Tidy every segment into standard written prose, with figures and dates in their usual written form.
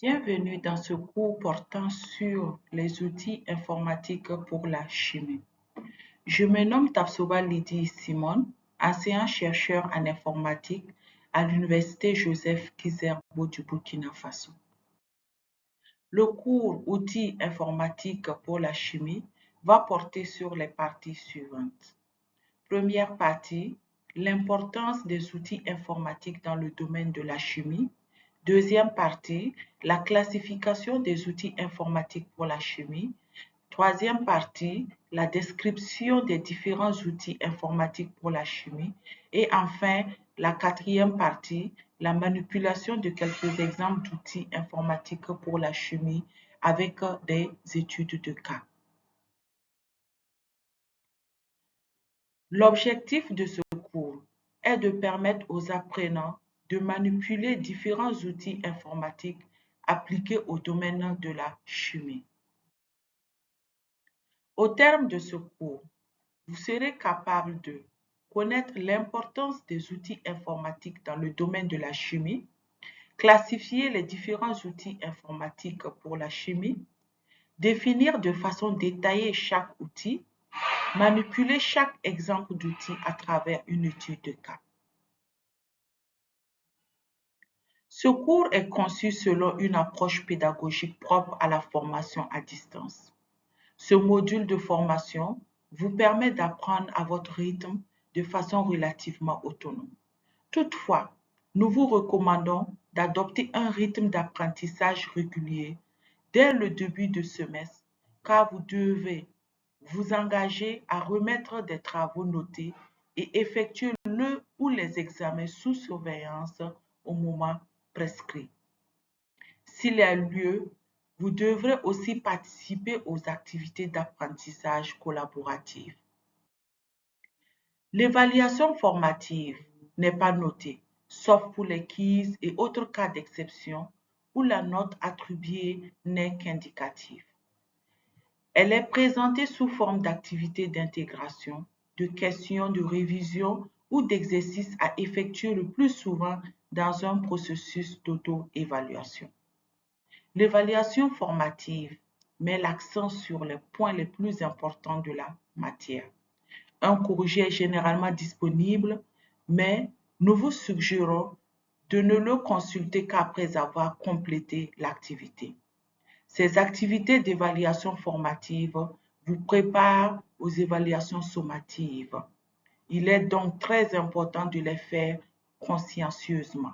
Bienvenue dans ce cours portant sur les outils informatiques pour la chimie. Je me nomme Tapsoba Lydie Simone, enseignant-chercheur en informatique à l'Université Joseph Kizerbo du Burkina Faso. Le cours Outils informatiques pour la chimie va porter sur les parties suivantes. Première partie, l'importance des outils informatiques dans le domaine de la chimie. Deuxième partie, la classification des outils informatiques pour la chimie. Troisième partie, la description des différents outils informatiques pour la chimie. Et enfin, la quatrième partie, la manipulation de quelques exemples d'outils informatiques pour la chimie avec des études de cas. L'objectif de ce cours est de permettre aux apprenants de manipuler différents outils informatiques appliqués au domaine de la chimie. Au terme de ce cours, vous serez capable de connaître l'importance des outils informatiques dans le domaine de la chimie, classifier les différents outils informatiques pour la chimie, définir de façon détaillée chaque outil, manipuler chaque exemple d'outil à travers une étude de cas. Ce cours est conçu selon une approche pédagogique propre à la formation à distance. Ce module de formation vous permet d'apprendre à votre rythme de façon relativement autonome. Toutefois, nous vous recommandons d'adopter un rythme d'apprentissage régulier dès le début de semestre car vous devez vous engager à remettre des travaux notés et effectuer le ou les examens sous surveillance au moment prescrit. S'il y a lieu, vous devrez aussi participer aux activités d'apprentissage collaboratif. L'évaluation formative n'est pas notée, sauf pour les quiz et autres cas d'exception où la note attribuée n'est qu'indicative. Elle est présentée sous forme d'activités d'intégration, de questions de révision ou d'exercices à effectuer le plus souvent dans un processus d'auto-évaluation. L'évaluation formative met l'accent sur les points les plus importants de la matière. Un courrier est généralement disponible, mais nous vous suggérons de ne le consulter qu'après avoir complété l'activité. Ces activités d'évaluation formative vous préparent aux évaluations sommatives. Il est donc très important de les faire consciencieusement.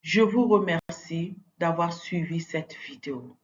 Je vous remercie d'avoir suivi cette vidéo.